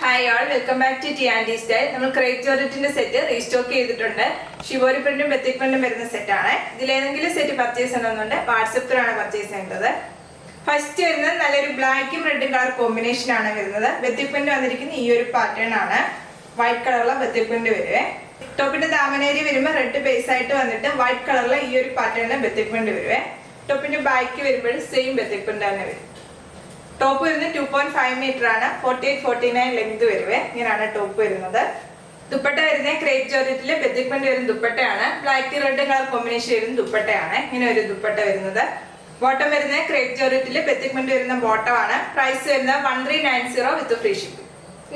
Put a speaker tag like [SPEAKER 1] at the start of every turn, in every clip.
[SPEAKER 1] Hi all, welcome back to T&D Style. നമ്മൾ crepe ജോർജറ്റിന്റെ set restock ചെയ്തിട്ടുണ്ട്. Shibori പ്രിന്റും ബെത്തിക് പ്രിന്റും വരുന്ന set ആണ്. ഇതിലേതെങ്കിലും സെറ്റ് പർച്ചേസ് ചെയ്യണമെന്നുണ്ട് വാട്സ്ആപ്പ് ത്രൂ ആണ് പർച്ചേസ് ചെയ്യേണ്ടത്. ഫസ്റ്റ് വരുന്നത് നല്ലൊരു ബ്ലാക്കും റെഡും കളർ കോമ്പിനേഷൻ ആണ് വരുന്നത്. ബെത്തിക് പ്രിന്റ് വന്നിരിക്കുന്ന ഈ ഒരു പാറ്റേൺ ആണ്. വൈറ്റ് കളറുള്ള ബെത്തിക് പ്രിന്റ് വരുവേ. ടോപ്പിന്റെ ദാമനേരി വരുമ്പോൾ റെഡ് ബേസ് ആയിട്ട് വന്നിട്ട് വൈറ്റ് കളറുള്ള ഈ ഒരു പാറ്റേണിൽ ബെത്തിക് പ്രിന്റ് വരുവേ. ടോപ്പിന്റെ ബാക്ക് വരുമ്പോൾ സെയിം ബെത്തിക് പ്രിന്റ് തന്നെ വരും. ടോപ്പ് വരുന്നത് 2.5 മീറ്റർ ആണ്. 48-49 ലെങ്ത് വരുവേ. ഇങ്ങനെയാണ് ടോപ്പ് വരുന്നത്. ദുപ്പട്ട വരുന്നത് ക്രേപ്പ് ജോർജറ്റിലെ ബെത്തിക് പ്രിന്റ് വരുന്ന ദുപ്പട്ടയാണ്. ബ്ലാക്ക് റെഡ് കളർ കോമ്പിനേഷൻ വരുന്ന ദുപ്പട്ടയാണ്. ഇങ്ങനെ ഒരു ദുപ്പട്ട വരുന്നത്. ബോട്ടം വരുന്നത് ക്രേപ്പ് ജോർജറ്റിലെ ബെത്തിക് പ്രിന്റ് വരുന്ന ബോട്ടം ആണ്. പ്രൈസ് വരുന്നത് 1390 വിത്ത് ഫ്രീ ഷിപ്പിംഗ്.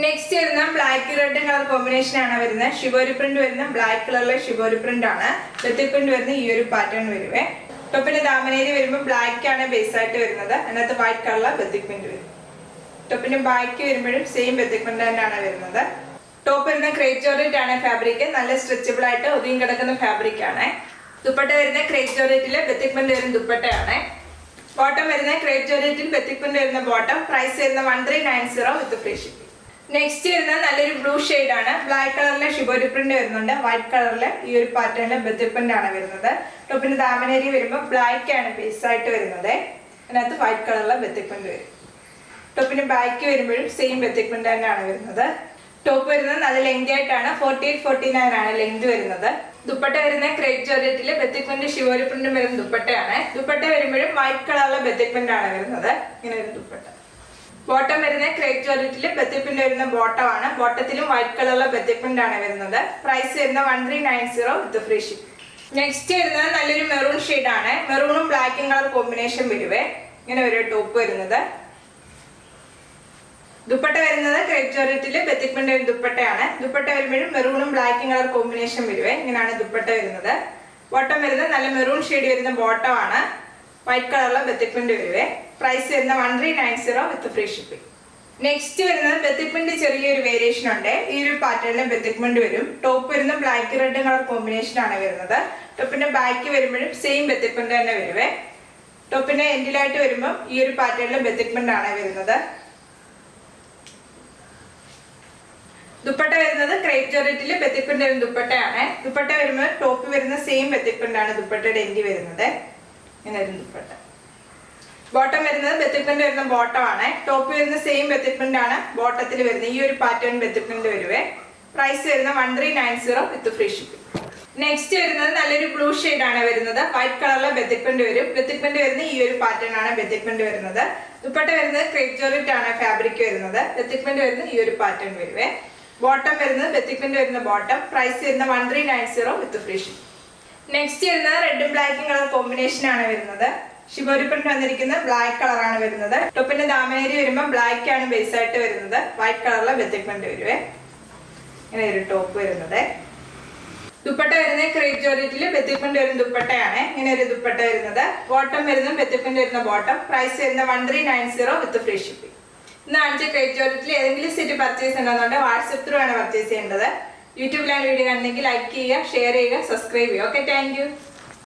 [SPEAKER 1] നെക്സ്റ്റ് വരുന്ന ബ്ലാക്ക് റെഡ് കളർ കോമ്പിനേഷൻ ആണ് വരുന്നത്. ഷിബോരി പ്രിന്റ് വരുന്ന ബ്ലാക്ക് കളറിലെ ഷിബോരി പ്രിന്റ് ആണ്. ബെത്തിക് പ്രിന്റ് വരുന്ന ഈ ഒരു പാറ്റേൺ വരുവേ. ടോപ്പിന്റെ ദാമനേരി വരുമ്പോൾ ബ്ലാക്ക് ആണ് ബേസ് ആയിട്ട് വരുന്നത്. അതിനകത്ത് വൈറ്റ് കളറിലെ ബെത്തിക് പ്രിന്റ് വരും. ടോപ്പിന്റെ ബാക്ക് വരുമ്പോഴും സെയിം ബെത്തിക് പ്രിന്റ് തന്നെയാണ് വരുന്നത്. ടോപ്പ് വരുന്ന ക്രേപ്പ് ജോർജറ്റ് ആണ് ഫാബ്രിക്. നല്ല സ്ട്രെച്ചബിൾ ആയിട്ട് ഒതുങ്ങി കിടക്കുന്ന ഫാബ്രിക് ആണ്. ദുപ്പട്ട വരുന്ന ക്രേപ്പ് ജോർജറ്റിലെ ബെത്തിക് പ്രിന്റ് വരുന്ന ദുപ്പട്ടയാണ്. ബോട്ടം വരുന്ന ക്രേപ്പ് ജോർജറ്റിൽ ബെത്തിക് പ്രിന്റ് വരുന്ന ബോട്ടം. പ്രൈസ് വരുന്ന 1390 വിത്ത് ഫ്രീ ഷിപ്പിംഗ്. നെക്സ്റ്റ് വരുന്നത് നല്ലൊരു ബ്ലൂ ഷെയ്ഡ് ആണ്. ബ്ലാക്ക് കളറിലെ ഷിബോരി പ്രിന്റ് വരുന്നുണ്ട്. വൈറ്റ് കളറിലെ ഈ ഒരു പാറ്റേണിലെ ബെത്തിക് പ്രിന്റ് ആണ് വരുന്നത്. ടോപ്പിന്റെ ദാമനേരി വരുമ്പോൾ ബ്ലാക്ക് ആണ് ബേസ് ആയിട്ട് വരുന്നത്. അതിനകത്ത് വൈറ്റ് കളറിലെ ബെത്തിക് പ്രിന്റ് വരും. ടോപ്പിന്റെ ബാക്ക് വരുമ്പോഴും സെയിം ബെത്തിക് പ്രിന്റ് തന്നെയാണ് വരുന്നത്. ടോപ്പ് വരുന്നത് നല്ല ലെങ്ത് ആയിട്ടാണ്. 48-49 ആണ് ലെങ്ത് വരുന്നത്. ദുപ്പട്ട വരുന്ന ക്രേപ്പ് ജോർജറ്റിലെ ബെത്തിക് പ്രിന്റ് ഷിബോരി പ്രിന്റും വരുന്ന ദുപ്പട്ടയാണ്. ദുപ്പട്ട വരുമ്പോഴും വൈറ്റ് കളറിലെ ബെത്തിക് പ്രിന്റ് ആണ് വരുന്നത്. ഇങ്ങനെ ഒരു ദുപ്പട്ട. ബോട്ടം വരുന്ന ക്രേപ്പ് ജോർജറ്റിൽ ബെത്തിക് പ്രിന്റ് വരുന്ന ബോട്ടം ആണ്. ബോട്ടത്തിലും വൈറ്റ് കളറിലെ ബെത്തിക് പ്രിന്റ് ആണ് വരുന്നത്. പ്രൈസ് വരുന്ന 1390 വിത്ത് ഫ്രീ ഷിപ്പിംഗ്. നെക്സ്റ്റ് വരുന്നത് നല്ലൊരു മെറൂൺ ഷെയ്ഡ് ആണ്. മെറൂണും ബ്ലാക്കും കളർ കോമ്പിനേഷൻ വരുവേ. ഇങ്ങനെ ഒരു ടോപ്പ് വരുന്നത്. ദുപ്പട്ട വരുന്നത് ക്രേപ്പ് ജോർജറ്റിൽ ബെത്തിക് പ്രിന്റ് വരുന്ന ദുപ്പട്ടയാണ്. ദുപ്പട്ട വരുമ്പോഴും മെറൂണും ബ്ലാക്കും കളർ കോമ്പിനേഷൻ വരുവേ. ഇങ്ങനെയാണ് ദുപ്പട്ട വരുന്നത്. ബോട്ടം വരുന്നത് നല്ല മെറൂൺ ഷെയ്ഡ് വരുന്ന ബോട്ടം ആണ്. വൈറ്റ് കളറിലെ ബെത്തിക് പ്രിന്റ് വരുവേ. പ്രൈസ് വരുന്ന 1390 വിത്ത് ഫ്രീ ഷിപ്പിംഗ്. നെക്സ്റ്റ് വരുന്നത് ബെത്തിക് പ്രിന്റ് ചെറിയൊരു വേരിയേഷൻ ഉണ്ട്. ഈ ഒരു പാറ്റേണിൽ ബെത്തിക് പ്രിന്റ് വരും. ടോപ്പ് വരുന്ന ബ്ലാക്ക് റെഡ് കളർ കോമ്പിനേഷൻ ആണ് വരുന്നത്. ടോപ്പിന്റെ ബാക്ക് വരുമ്പോഴും സെയിം ബെത്തിക് പ്രിന്റ് തന്നെ വരുവേ. ടോപ്പിന്റെ എൻഡിലായിട്ട് വരുമ്പോൾ ഈ ഒരു പാറ്റേണിൽ ബെത്തിക് പ്രിന്റ് ആണ് വരുന്നത്. ദുപ്പട്ട വരുന്നത് ക്രേപ്പ് ജോർജറ്റിൽ ബെത്തിക് പ്രിന്റ് വരുന്ന ദുപ്പട്ടയാണ്. ദുപ്പട്ട വരുമ്പോൾ ടോപ്പ് വരുന്ന സെയിം ബെത്തിക് പ്രിന്റ് ആണ് ദുപ്പട്ടയുടെ എൻഡി വരുന്നത്. ഇങ്ങനെ ഒരു ദുപ്പട്ട. ബോട്ടം വരുന്നത് ബെത്തിക് പ്രിന്റ് വരുന്ന ബോട്ടം ആണ്. ടോപ്പ് വരുന്ന സെയിം ബെത്തിക് പ്രിന്റ് ആണ് ബോട്ടത്തിൽ വരുന്നത്. ഈ ഒരു പാറ്റേൺ ബെത്തിക് പ്രിന്റ് വരുവേ. പ്രൈസ് വരുന്ന 1390 വിത്ത് ഫ്രീ ഷിപ്പിംഗ്. നെക്സ്റ്റ് വരുന്നത് നല്ലൊരു ബ്ലൂ ഷെയ്ഡ് ആണ് വരുന്നത്. വൈറ്റ് കളറിലെ ബെത്തിക് പ്രിന്റ് വരും. ബെത്തിക് പ്രിന്റ് വരുന്ന ഈ ഒരു പാറ്റേൺ ആണ് ബെത്തിക് പ്രിന്റ് വരുന്നത്. ദുപ്പട്ട വരുന്നത് ക്രേപ്പ് ജോർജറ്റ് ആണ് ഫാബ്രിക് വരുന്നത്. ബെത്തിക് പ്രിന്റ് വരുന്ന ഈ ഒരു പാറ്റേൺ വരുവേ. ബോട്ടം വരുന്നത് ബെത്തിക് പ്രിന്റ് വരുന്ന ബോട്ടം. പ്രൈസ് വരുന്ന 1390 വിത്ത് ഫ്രീ ഷിപ്പിംഗ്. നെക്സ്റ്റ് വരുന്നത് റെഡും ബ്ലാക്കും കളർ കോമ്പിനേഷൻ ആണ് വരുന്നത്. ഷിബോരി പ്രിന്റ് വന്നിരിക്കുന്നത് ബ്ലാക്ക് കളർ ആണ് വരുന്നത്. ടോപ്പിന്റെ ദാമനേരി വരുമ്പോൾ ബ്ലാക്ക് ആണ് ബേസ് ആയിട്ട് വരുന്നത്. വൈറ്റ് കളറിലെ ബെത്തിക് പ്രിന്റ് വരുവേ. ഇങ്ങനെ ഒരു ടോപ്പ് വരുന്നത്. ദുപ്പട്ട വരുന്നത് ക്രേപ്പ് ജോർജറ്റിൽ ബെത്തിക് പ്രിന്റ് വരുന്ന ദുപ്പട്ടയാണ്. ഇങ്ങനെ ഒരു ദുപ്പട്ട വരുന്നത്. ബോട്ടം വരുന്നത് ബെത്തിക് പ്രിന്റ് വരുന്ന ബോട്ടം. പ്രൈസ് വരുന്ന 1390 വിത്ത് ഫ്രീ ഷിപ്പിംഗ്. ഇന്ന് കാണിച്ച ക്രേപ്പ് ജോർജറ്റിൽ ഏതെങ്കിലും സെറ്റ് പർച്ചേസ് ഉണ്ടെന്നുണ്ട് വാട്സ്ആപ്പ് ത്രൂ ആണ് പർച്ചേസ് ചെയ്യേണ്ടത്. യൂട്യൂബിലാണ് വീഡിയോ കാണുന്നെങ്കിൽ ലൈക്ക് ചെയ്യുക, ഷെയർ ചെയ്യുക, സബ്സ്ക്രൈബ് ചെയ്യുക. Okay, thank you.